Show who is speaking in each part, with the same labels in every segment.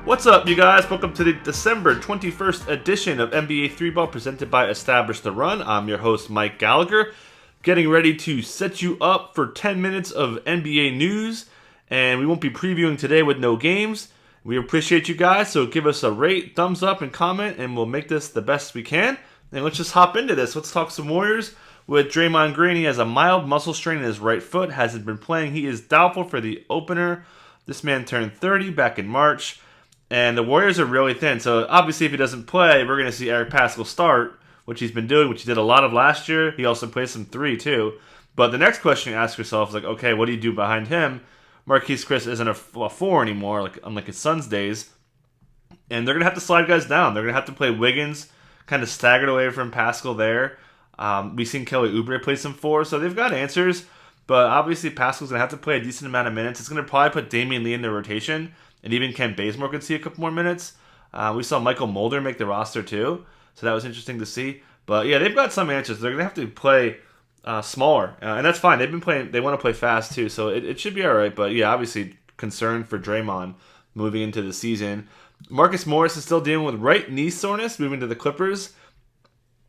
Speaker 1: What's up, you guys? Welcome to the December 21st edition of NBA 3-Ball presented by Establish the Run. I'm your host, Mike Gallagher, getting ready to set you up for 10 minutes of NBA news, and we won't be previewing today with no games. We appreciate you guys, so give us a rate, thumbs up, and comment, and we'll make this the best we can. And let's just hop into this. Let's talk some Warriors with Draymond Green. He has a mild muscle strain in his right foot, hasn't been playing. He is doubtful for the opener. This man turned 30 back in March. And the Warriors are really thin, so obviously if he doesn't play, we're going to see Eric Paschall start, which he's been doing, which he did a lot of last year. He also plays some 3 too. But the next question you ask yourself is like, okay, what do you do behind him? Marquise Chris isn't a 4 anymore, unlike his Suns days. And they're going to have to slide guys down. They're going to have to play Wiggins, kind of staggered away from Paschall there. We've seen Kelly Oubre play some 4, so they've got answers. But obviously Paschall's going to have to play a decent amount of minutes. It's going to probably put Damian Lee in the rotation. And even Ken Bazemore could see a couple more minutes. We saw Michael Mulder make the roster too, so that was interesting to see. But yeah, they've got some answers. They're gonna have to play smaller, and that's fine. They've been playing. They want to play fast too, so it should be all right. But yeah, obviously concerned for Draymond moving into the season. Marcus Morris is still dealing with right knee soreness moving to the Clippers.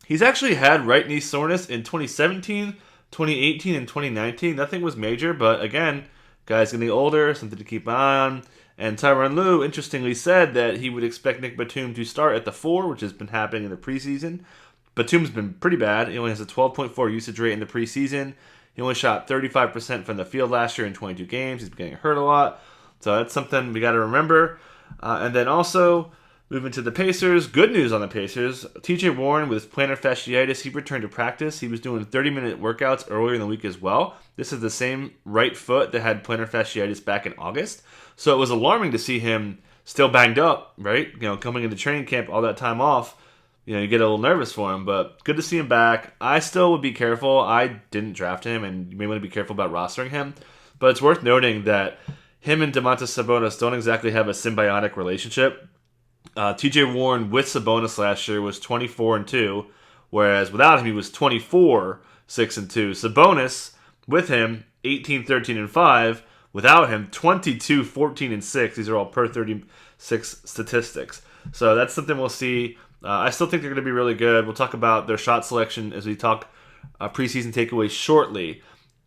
Speaker 1: He's actually had right knee soreness in 2017, 2018, and 2019. Nothing was major, but again, guys getting older, something to keep an eye on. And Tyronn Lue, interestingly, said that he would expect Nick Batum to start at the 4, which has been happening in the preseason. Batum's been pretty bad. He only has a 12.4 usage rate in the preseason. He only shot 35% from the field last year in 22 games. He's been getting hurt a lot. So that's something we got to remember. And then also, moving to the Pacers, good news on the Pacers. TJ Warren with plantar fasciitis, he returned to practice. He was doing 30-minute workouts earlier in the week as well. This is the same right foot that had plantar fasciitis back in August. So it was alarming to see him still banged up, right? Coming into training camp, all that time off, you get a little nervous for him, but good to see him back. I still would be careful. I didn't draft him, and you may want to be careful about rostering him. But it's worth noting that him and Domantas Sabonis don't exactly have a symbiotic relationship. TJ Warren with Sabonis last year was 24-2, whereas without him, he was 24-6-2. Sabonis with him, 18-13-5. Without him, 22-14-6. These are all per 36 statistics. So that's something we'll see. I still think they're going to be really good. We'll talk about their shot selection as we talk preseason takeaways shortly.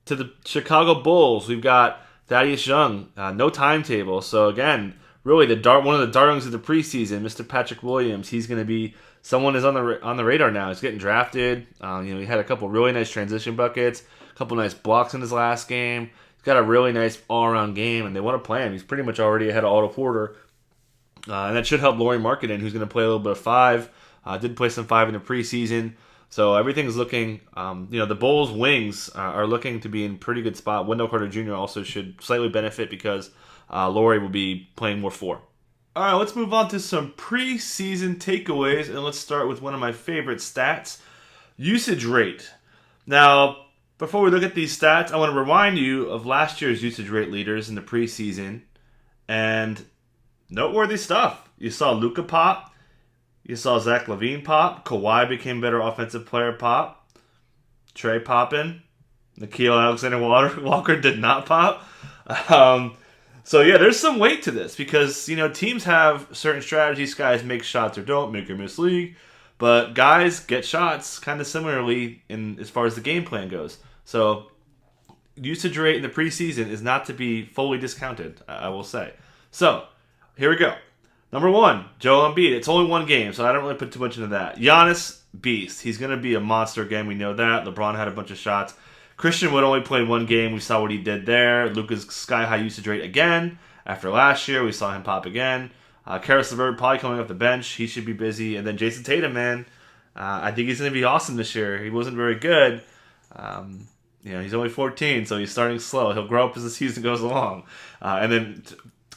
Speaker 1: To the Chicago Bulls, we've got Thaddeus Young. No timetable. So again, really one of the darlings of the preseason, Mr. Patrick Williams. He's going to be someone is on the radar now. He's getting drafted. He had a couple really nice transition buckets, a couple nice blocks in his last game. He's got a really nice all-around game, and they want to play him. He's pretty much already ahead of Otto Porter. And that should help Lauri Markkanen, who's going to play a little bit of 5. Did play some 5 in the preseason. So everything's looking, the Bulls' wings are looking to be in pretty good spot. Wendell Carter Jr. also should slightly benefit because Lauri will be playing more 4. All right, let's move on to some preseason takeaways, and let's start with one of my favorite stats, usage rate. Now, before we look at these stats, I want to remind you of last year's usage rate leaders in the preseason. And noteworthy stuff. You saw Luka pop. You saw Zach LaVine pop. Kawhi became better offensive player pop. Trey popping. Nickeil Alexander-Walker did not pop. So yeah, there's some weight to this because, teams have certain strategies. Guys make shots or don't, make or miss league. But guys get shots kind of similarly in as far as the game plan goes. So, usage rate in the preseason is not to be fully discounted, I will say. So, here we go. Number 1, Joel Embiid. It's only one game, so I don't really put too much into that. Giannis, beast. He's going to be a monster again. We know that. LeBron had a bunch of shots. Christian Wood only played one game. We saw what he did there. Luka's sky-high usage rate again. After last year, we saw him pop again. Karis LeVert probably coming off the bench. He should be busy. And then Jason Tatum, man. I think he's going to be awesome this year. He wasn't very good. He's only 14, so he's starting slow. He'll grow up as the season goes along. And then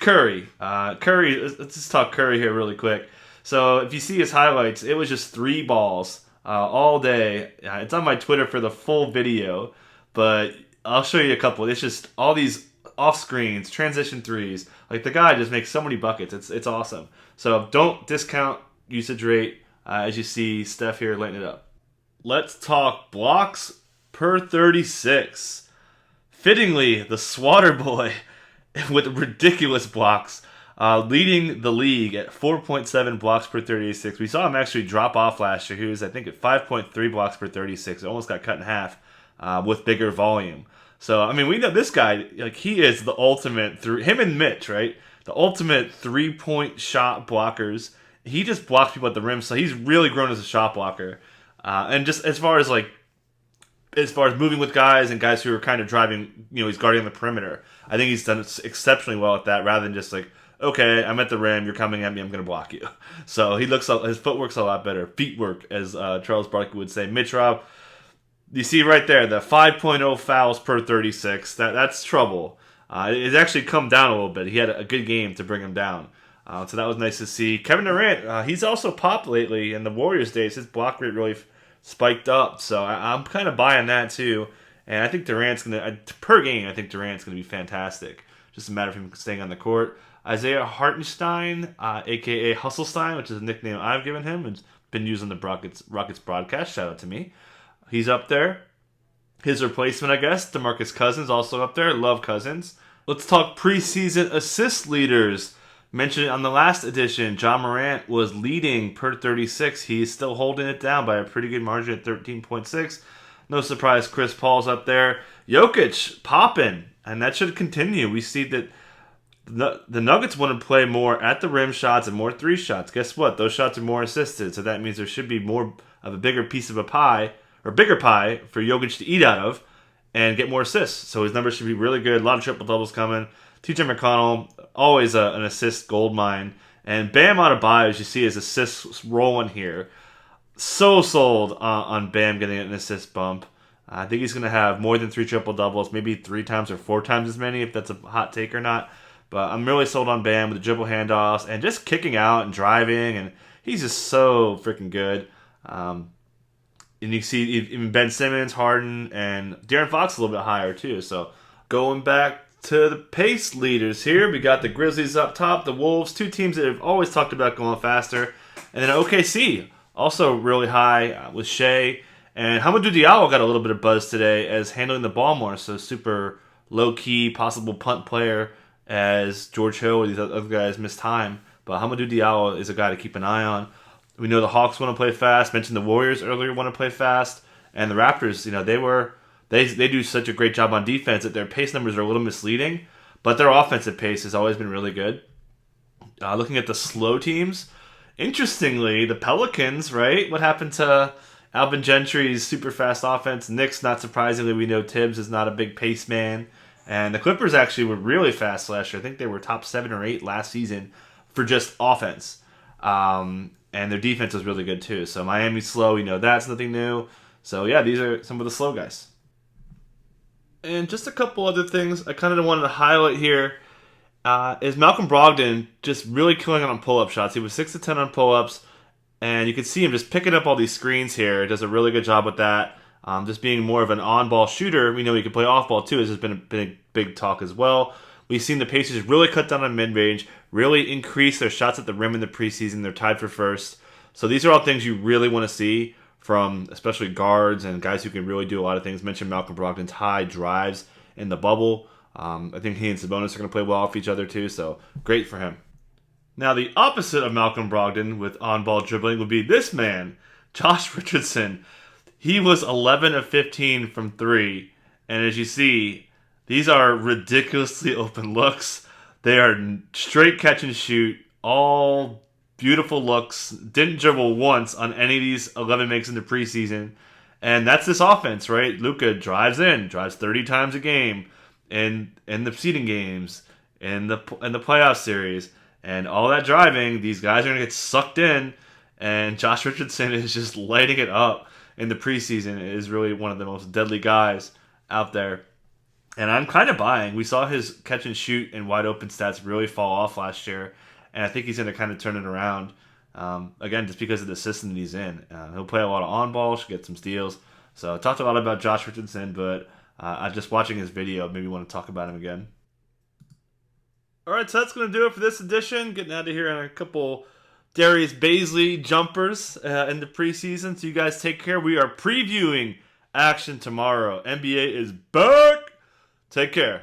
Speaker 1: Curry. Let's just talk Curry here really quick. So if you see his highlights, it was just 3 balls all day. It's on my Twitter for the full video, but I'll show you a couple. It's just all these off screens, transition threes. Like the guy just makes so many buckets. It's awesome. So don't discount usage rate as you see Steph here lighting it up. Let's talk blocks per 36. Fittingly, the Swatter boy with ridiculous blocks. leading the league at 4.7 blocks per 36. We saw him actually drop off last year. He was, I think, at 5.3 blocks per 36. It almost got cut in half with bigger volume. So, I mean, we know this guy, like, he is the ultimate, through him and Mitch, right? The ultimate three-point shot blockers. He just blocks people at the rim, so he's really grown as a shot blocker. And just as far as moving with guys and guys who are kind of driving, he's guarding the perimeter. I think he's done exceptionally well at that, rather than just like, okay, I'm at the rim, you're coming at me, I'm going to block you. So his footwork's a lot better. Feet work, as Charles Barkley would say. Mitch Rob, you see right there, the 5.0 fouls per 36. That's trouble. It's actually come down a little bit. He had a good game to bring him down. So that was nice to see. Kevin Durant, he's also popped lately. In the Warriors days, his block rate really spiked up. So I'm kind of buying that too. And I think Durant's going to, per game, I think Durant's going to be fantastic. Just a matter of him staying on the court. Isaiah Hartenstein, a.k.a. Hustlestein, which is a nickname I've given him. It's been used on the Rockets broadcast. Shout out to me. He's up there. His replacement, I guess, DeMarcus Cousins, also up there. Love Cousins. Let's talk preseason assist leaders. Mentioned on the last edition, John Morant was leading per 36. He's still holding it down by a pretty good margin at 13.6. No surprise, Chris Paul's up there. Jokic popping, and that should continue. We see that the Nuggets want to play more at the rim shots and more three shots. Guess what? Those shots are more assisted, so that means there should be more of a bigger piece of a pie, or bigger pie, for Jokic to eat out of and get more assists. So his numbers should be really good. A lot of triple-doubles coming. TJ McConnell, always an assist gold mine. And Bam Adebayo, as you see, his assists rolling here. So sold on Bam getting an assist bump. I think he's going to have more than 3 triple-doubles, maybe 3 times or 4 times as many, if that's a hot take or not. But I'm really sold on Bam with the dribble handoffs and just kicking out and driving. And he's just so freaking good. And you see even Ben Simmons, Harden, and De'Aaron Fox a little bit higher too. So going back to the pace leaders here, we got the Grizzlies up top, the Wolves, 2 teams that have always talked about going faster. And then OKC, also really high with Shea. And Hamidou Diallo got a little bit of buzz today as handling the ball more. So super low-key, possible punt player as George Hill or these other guys miss time. But Hamidou Diallo is a guy to keep an eye on. We know the Hawks want to play fast. Mentioned the Warriors earlier want to play fast. And the Raptors, they do such a great job on defense that their pace numbers are a little misleading. But their offensive pace has always been really good. Looking at the slow teams, interestingly, the Pelicans, right? What happened to Alvin Gentry's super fast offense? Knicks, not surprisingly, we know Tibbs is not a big pace man. And the Clippers actually were really fast last year. I think they were top 7 or 8 last season for just offense. And their defense was really good too. So Miami's slow, that's nothing new. So yeah, these are some of the slow guys. And just a couple other things I kind of wanted to highlight here is Malcolm Brogdon just really killing it on pull-up shots. He was 6 to 10 on pull-ups, and you can see him just picking up all these screens here. He does a really good job with that. Just being more of an on-ball shooter. We know he can play off-ball too. This has been a big talk as well. We've seen the Pacers really cut down on mid-range, really increase their shots at the rim in the preseason. They're tied for first. So these are all things you really want to see from especially guards and guys who can really do a lot of things. Mentioned Malcolm Brogdon's high drives in the bubble. I think he and Sabonis are going to play well off each other too, so great for him. Now the opposite of Malcolm Brogdon with on-ball dribbling would be this man, Josh Richardson. He was 11 of 15 from 3, and as you see, these are ridiculously open looks. They are straight catch and shoot, all beautiful looks. Didn't dribble once on any of these 11 makes in the preseason. And that's this offense, right? Luka drives 30 times a game in the seeding games, in the playoff series. And all that driving, these guys are going to get sucked in. And Josh Richardson is just lighting it up in the preseason. It is really one of the most deadly guys out there. And I'm kind of buying. We saw his catch and shoot and wide open stats really fall off last year. And I think he's going to kind of turn it around. Again, just because of the system he's in. He'll play a lot of on-ball, should get some steals. So I talked a lot about Josh Richardson, but just watching his video made me want to talk about him again. All right, so that's going to do it for this edition. Getting out of here on a couple Darius Bazley jumpers in the preseason. So you guys take care. We are previewing action tomorrow. NBA is back. Take care.